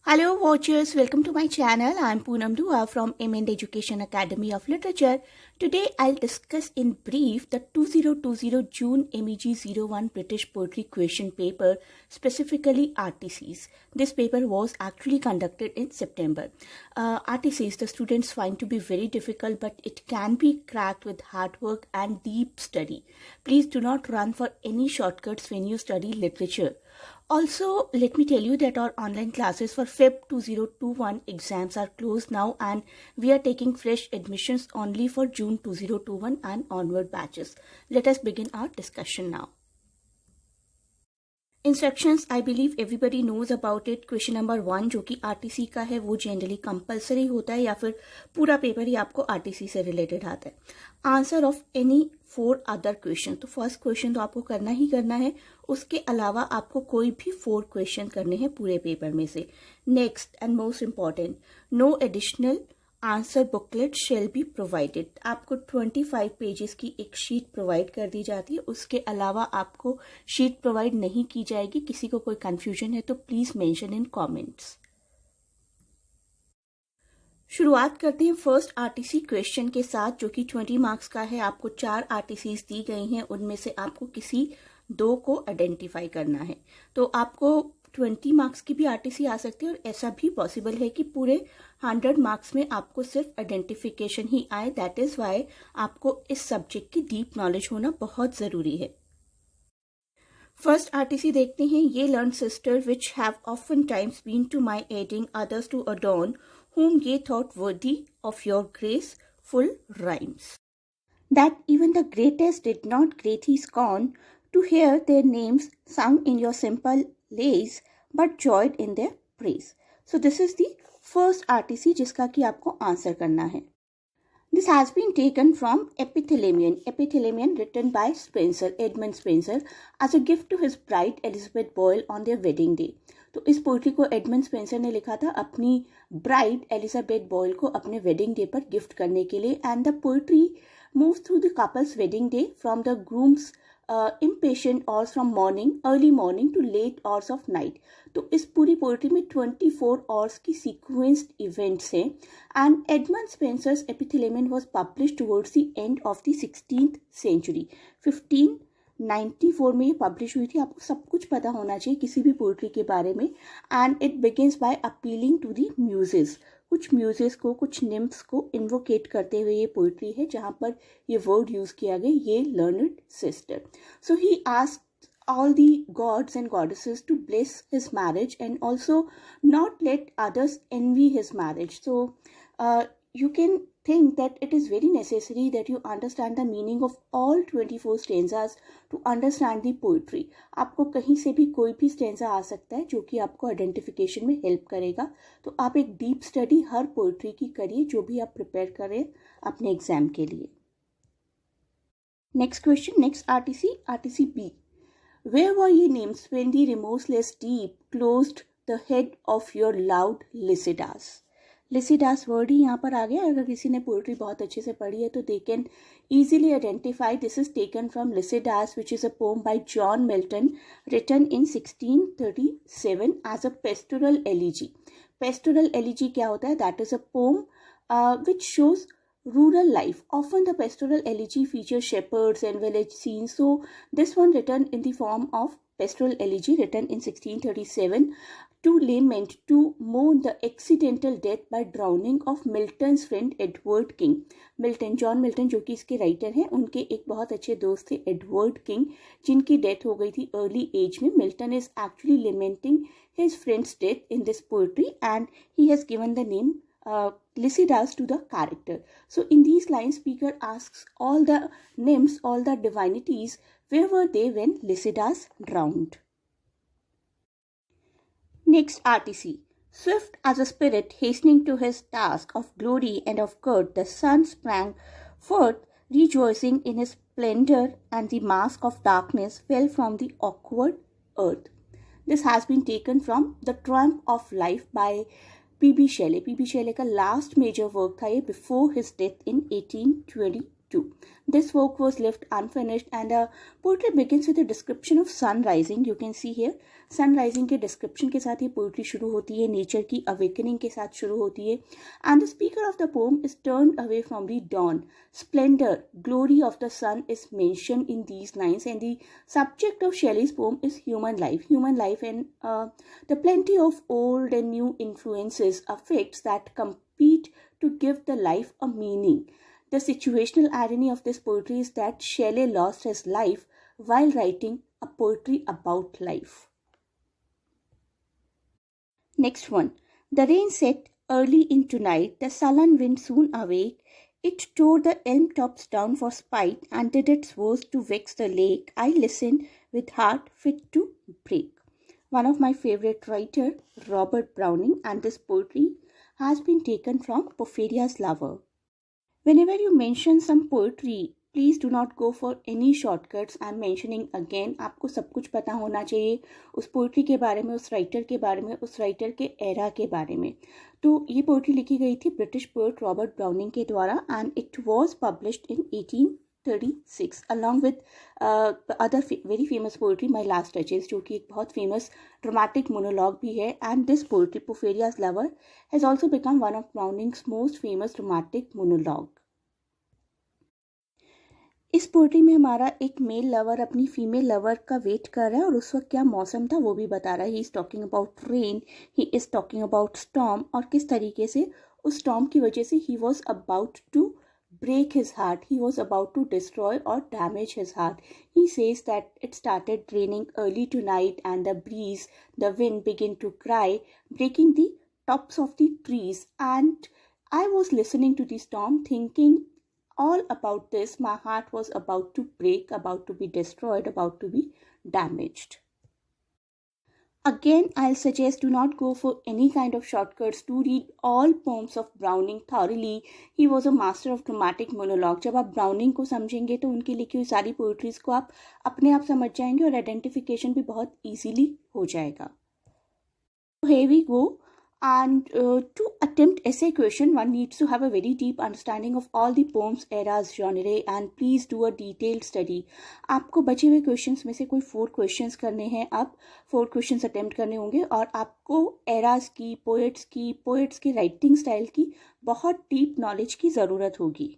Hello watchers, welcome to my channel. I am Poonam Dua from MN Education Academy of Literature. Today I'll discuss in brief the 2020 June MEG01 British Poetry Question Paper, specifically RTCs. This paper was actually conducted in September. RTCs the students find to be very difficult, but it can be cracked with hard work and deep study. Please do not run for any shortcuts when you study literature. Also, let me tell you that our online classes for Feb 2021 exams are closed now, and we are taking fresh admissions only for June 2021 and onward batches. Let us begin our discussion now. Instructions I believe everybody knows about it. Question number 1 जो कि RTC का है वो generally compulsory होता है या फिर पूरा पेपर ही आपको आरटीसी से रिलेटेड आता है. Answer of any 4 other question. तो फर्स्ट क्वेश्चन तो आपको करना ही करना है, उसके अलावा आपको कोई भी 4 क्वेश्चन करने हैं पूरे पेपर में से. Next and most important, no additional answer booklet shall be provided. आपको 25 पेजेस की एक शीट प्रोवाइड कर दी जाती है, उसके अलावा आपको शीट प्रोवाइड नहीं की जाएगी. किसी को कोई कंफ्यूजन है तो प्लीज मेंशन इन कमेंट्स. शुरुआत करते हैं फर्स्ट आरटीसी क्वेश्चन के साथ, जो कि 20 मार्क्स का है. आपको 4 आरटीसीज दी गई हैं, उनमें से आपको किसी 2 को आइडेंटिफाई करना है. तो आपको 20 मार्क्स की भी आरटीसी आ सकती है और ऐसा भी पॉसिबल है कि पूरे 100 मार्क्स में आपको सिर्फ आइडेंटिफिकेशन ही आए. दैट इज वाई आपको इस सब्जेक्ट की डीप नॉलेज होना बहुत जरूरी है. फर्स्ट आरटीसी देखते हैं. ये learn sister which have oft times been to my aiding others to adorn whom ye thought worthy of your graceful rhymes, that even the greatest did not greatly scorn to hear their names sung in your simple lays, but joyed in their praise. So this is the first RTC जिसका कि आपको answer करना है. This has been taken from Epithalamion written by Edmund Spenser, as a gift to his bride Elizabeth Boyle on their wedding day. तो इस poetry को Edmund Spenser ने लिखा था अपनी ब्राइड एलिजाबेथ बॉयल को अपने वेडिंग डे पर गिफ्ट करने के लिए. And the poetry moves through the couples wedding day from the grooms impatient hours from early morning to late hours of night. तो इस पूरी पोइट्री में 24 hours की सीक्वेंस्ड इवेंट्स हैं. And Edmund Spenser's Epithalamion was publish towards the end of the 16th century. 1594 में ये publish हुई थी. आपको सब कुछ पता होना चाहिए किसी भी पोइट्री के बारे में. And it begins by appealing to the muses. कुछ म्यूजेस को, कुछ निम्फ्स को इन्वोकेट करते हुए ये पोइट्री है, जहां पर ये वर्ड यूज किया गया, ये learned sister. So he asked all the gods and goddesses to bless his marriage and also not let others envy his marriage. So you can think that it is very necessary that you understand the meaning of all 24 stanzas to understand the poetry. आपको कहीं से भी कोई भी stanza आ सकता है जो कि आपको आइडेंटिफिकेशन में हेल्प करेगा. तो आप एक डीप स्टडी हर पोइट्री की करिए जो भी आप प्रिपेयर करें अपने एग्जाम के लिए. Next question, next RTC B. Where were ye nymphs when the remorseless deep closed the head of your loud Lycidas? Lycidas word ही यहाँ पर आ गया. अगर किसी ने पोइट्री बहुत अच्छे से पढ़ी है तो they can easily identify this is taken from Lycidas, which is a poem by John Milton written in 1637 as a pastoral elegy. Pastoral elegy क्या होता है? That is a poem which shows rural life. Often the pastoral elegy features shepherds and village scenes. So this one written in the form of pastoral elegy written in 1637 to lament, to mourn the accidental death by drowning of Milton's friend Edward King. John Milton जो कि इसके writer हैं, उनके एक बहुत अच्छे दोस्त थे एडवर्ड किंग, जिनकी डेथ हो गई थी अर्ली एज में. Milton is actually lamenting his friends death in this poetry and he has given the name Lycidas to the character. So in these lines, speaker asks all the nymphs, all the divinities, where were they when Lycidas drowned? Next RTC. Swift as a spirit hastening to his task of glory and of good, the sun sprang forth, rejoicing in his splendor, and the mask of darkness fell from the awkward earth. This has been taken from The Triumph of Life by PB Shelley का last major work था ये before his death in 1822. too. This work was left unfinished and poetry begins with a description of sun rising. You can see here sun rising के description के साथ ये poetry शुरू होती है, नेचर की अवेकनिंग के साथ शुरू होती है. And the speaker of the poem is turned away from the dawn. Splendour, glory of the sun is mentioned in these lines and the subject of Shelley's poem is human life and the plenty of old and new influences affects that compete to give the life a meaning. The situational irony of this poetry is that Shelley lost his life while writing a poetry about life. Next one. The rain set early into night, the sullen wind soon awake. It tore the elm tops down for spite and did its worst to vex the lake. I listened with heart fit to break. One of my favorite writer, Robert Browning, and this poetry has been taken from Porphyria's Lover. Whenever you mention some poetry, please do not go for any shortcuts. I am mentioning again, आपको सब कुछ पता होना चाहिए उस poetry के बारे में, उस राइटर के बारे में, उस राइटर के एरा के बारे में. तो ये पोइट्री लिखी गई थी ब्रिटिश पोएट रॉबर्ट ब्राउनिंग के द्वारा and it was published in 1836 along with other very famous poetry My Last Touches, जो कि एक बहुत फेमस ड्रामेटिक मोनोलॉग भी है. And this poetry Porphyria's Lover has also become one of Browning's most famous dramatic monologue. इस poetry में हमारा एक मेल लवर अपनी फीमेल लवर का वेट कर रहा है और उस वक्त क्या मौसम था वो भी बता रहा है. He is talking about rain, he is talking about storm और किस तरीके से उस स्टॉर्म की वजह से he was about to break his heart, he was about to destroy or damage his heart. He says that it started raining early tonight and the breeze, the wind began to cry, breaking the tops of the trees. And I was listening to the storm thinking all about this. My heart was about to break, about to be destroyed, about to be damaged. Again, I'll suggest do not go for any kind of shortcuts. Do read all poems of Browning thoroughly. He was a master of dramatic monologue. जब आप browning को समझेंगे तो उनकी लिखी हुई सारी poetries को आप अपने आप समझ जाएंगे और आइडेंटिफिकेशन भी बहुत इजीली हो जाएगा. Here we go. And to attempt essay question, one needs to have a very deep understanding of all the poems, eras, genre, and please do a detailed study. आपको बचे हुए क्वेश्चंस में से कोई 4 क्वेश्चंस करने हैं. आप 4 क्वेश्चंस अटेम्प्ट करने होंगे और आपको एराज की, पोएट्स की राइटिंग स्टाइल की बहुत डीप नॉलेज की ज़रूरत होगी.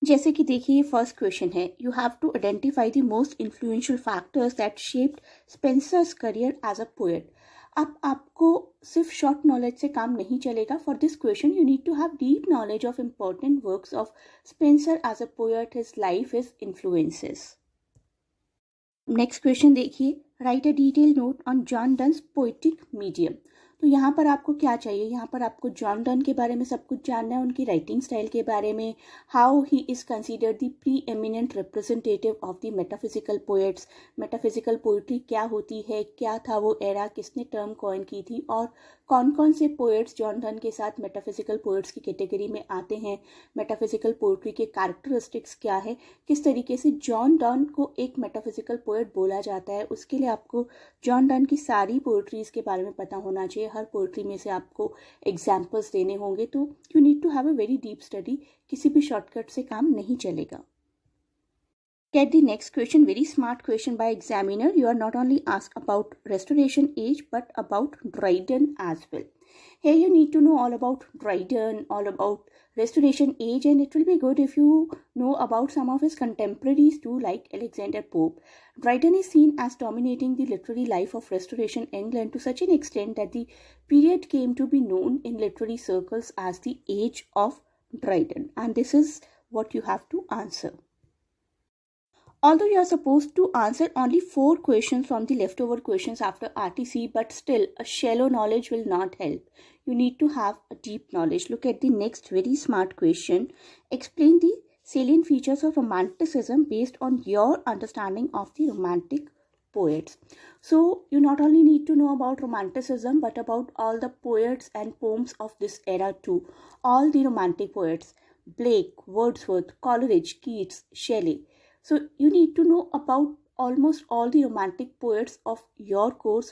जैसे कि देखिए फर्स्ट क्वेश्चन है, you have to identify the most influential factors that shaped Spenser's career as a poet. अब आपको सिर्फ शॉर्ट नॉलेज से काम नहीं चलेगा. For this question you need to have deep knowledge of important works of Spenser as a poet, his life, his influences. Next question देखिए, write a detail note on John Donne's poetic medium. तो यहाँ पर आपको क्या चाहिए, यहाँ पर आपको जॉन डन के बारे में सब कुछ जानना है, उनकी राइटिंग स्टाइल के बारे में, how he is considered the pre eminent representative of the metaphysical poets. Metaphysical poetry क्या होती है, क्या था वो एरा, किसने टर्म कॉइन की थी और कौन कौन से पोएट्स जॉन डन के साथ मेटाफिजिकल पोएट्स की कैटेगरी में आते हैं, मेटाफिजिकल पोइट्री के कैरेक्टरिस्टिक्स क्या है, किस तरीके से जॉन डन को एक मेटाफिजिकल पोएट बोला जाता है. उसके लिए आपको जॉन डन की सारी पोइट्रीज़ के बारे में पता होना चाहिए. हर पोइट्री में से आपको एग्जाम्पल्स देने होंगे. तो you need to have a very deep study. किसी भी शॉर्टकट से काम नहीं चलेगा. Get the next question, very smart question by examiner. You are not only asked about Restoration age but about Dryden as well. Here you need to know all about Dryden, all about Restoration age, and it will be good if you know about some of his contemporaries too, like Alexander Pope. Dryden is seen as dominating the literary life of Restoration England to such an extent that the period came to be known in literary circles as the Age of Dryden. And this is what you have to answer. Although you are supposed to answer only 4 questions from the leftover questions after RTC, but still a shallow knowledge will not help. You need to have a deep knowledge. Look at the next very smart question. Explain the salient features of romanticism based on your understanding of the romantic poets. So you not only need to know about romanticism but about all the poets and poems of this era too. All the romantic poets, Blake, Wordsworth, Coleridge, Keats, Shelley. So you need to know about almost all the romantic poets of your course.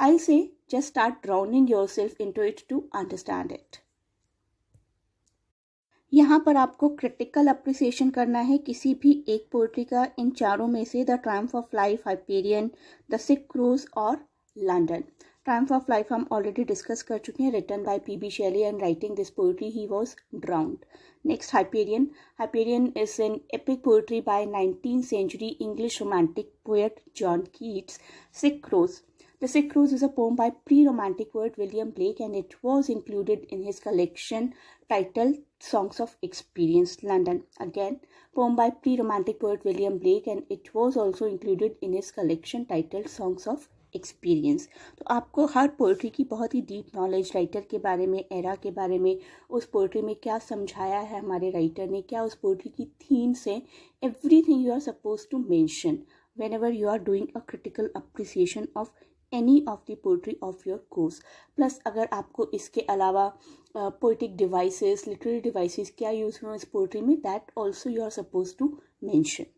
I'll say just start drowning yourself into it to understand it. यहाँ पर आपको critical appreciation करना है किसी भी एक poetry का इन चारों में से, the triumph of life, Hyperion, the sick cruise और लंदन। ट्रायम्फ ऑफ लाइफ हम ऑलरेडी डिस्कस कर चुके हैं, written by PB Shelley and writing this poetry he was drowned. Next Hyperion. Hyperion is an epic poetry by 19th century English romantic poet John Keats. Sick Crows. The Sick Crows is a poem by pre-romantic poet William Blake and it was included in his collection titled Songs of Experience, London. Again, poem by pre-romantic poet William Blake and it was also included in his collection titled Songs of experience. तो आपको हर poetry की बहुत ही deep knowledge, writer के बारे में, era के बारे में, उस पोइट्री में क्या समझाया है हमारे राइटर ने, क्या उस पोइट्री की थीम्स हैं, everything you are suppose to mention whenever you are doing a critical appreciation of any of the poetry of your course. Plus अगर आपको इसके अलावा पोइटिक डिवाइसेस, लिटरेरी डिवाइसेस क्या यूज़ हुए इस पोइट्री में, that also you are suppose to mention.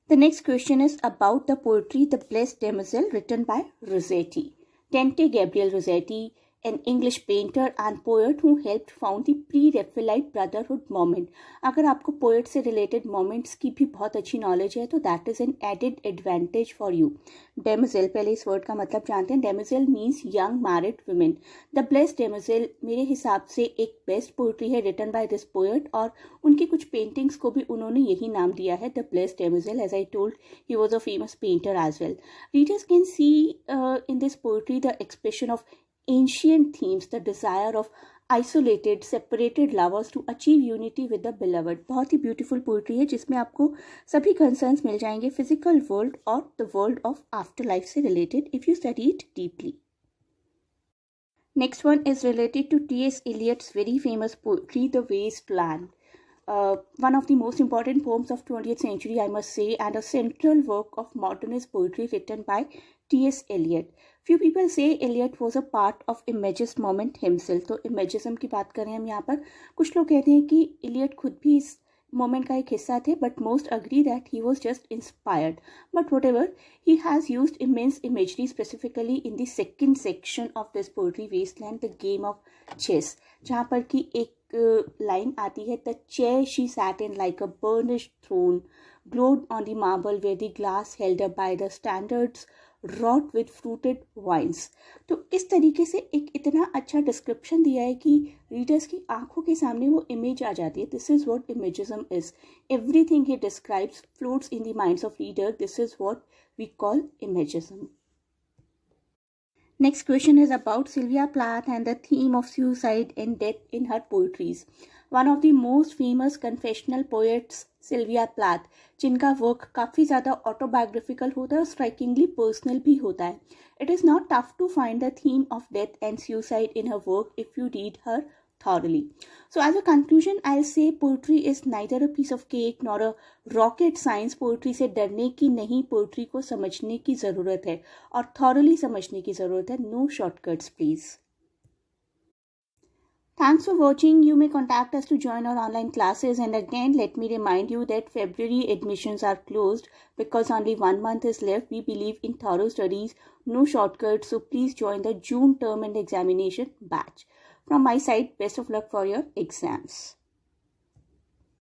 The next question is about the poetry The Blessed Damozel written by Rossetti. Dante Gabriel Rossetti, an English painter and poet who helped found the pre-Raphaelite Brotherhood movement. अगर आपको poet से related moments की भी बहुत अच्छी knowledge है तो that is an added advantage for you. Damozel, पहले इस वर्ड का मतलब जानते हैं। Damozel means young married women. The blessed damozel मेरे हिसाब से एक बेस्ट पोएट्री है रिटन बाय दिस पोएट और उनकी कुछ पेंटिंग्स को भी उन्होंने यही नाम दिया है, the blessed damozel. As I told, he was a famous painter as well. Readers can see in this poetry the expression of ancient themes, the desire of isolated, separated lovers to achieve unity with the beloved. बहुत ही beautiful poetry है जिसमें आपको सभी concerns मिल जाएंगे, physical world और the world of after life से related, if you study it deeply. Next one is related to T.S. Eliot's very famous poetry, The Wasteland. One of the most important poems of 20th century, I must say, and a central work of modernist poetry written by T.S. Eliot. Few people say Eliot was a part of Imagist movement himself. तो Imagism की बात करें हम यहाँ पर, कुछ लोग कहते हैं कि Eliot खुद भी इस मोमेंट का एक हिस्सा थे, but most agree that he was just inspired. But whatever, he has used immense imagery, specifically in the second section of this poetry, Wasteland, the game of chess, जहाँ पर कि एक लाइन आती है, the chair she sat in like a burnished throne glowed on the marble where the glass held up by the standards wrought with fruited wines. तो इस तरीके से एक इतना अच्छा डिस्क्रिप्शन दिया है कि रीडर्स की आंखों के सामने वो इमेज आ जाती है। This is what imagism is. Everything he describes floats in the minds of reader. This is what we call imagism. Next question is about Sylvia Plath and the theme of suicide and death in her poetries. One of the most famous confessional poets, Sylvia Plath, जिनका work काफ़ी ज़्यादा autobiographical होता है और strikingly personal भी होता है। It is not tough to find the theme of death and suicide in her work if you read her thoroughly. So as a conclusion, I'll say poetry is neither a piece of cake nor a rocket science. Poetry से डरने की नहीं, poetry को समझने की ज़रूरत है और thoroughly समझने की ज़रूरत है। No shortcuts, please. Thanks for watching. You may contact us to join our online classes. And again, let me remind you that February admissions are closed because only 1 month is left. We believe in thorough studies, no shortcuts. So please join the June term and examination batch. From my side, best of luck for your exams.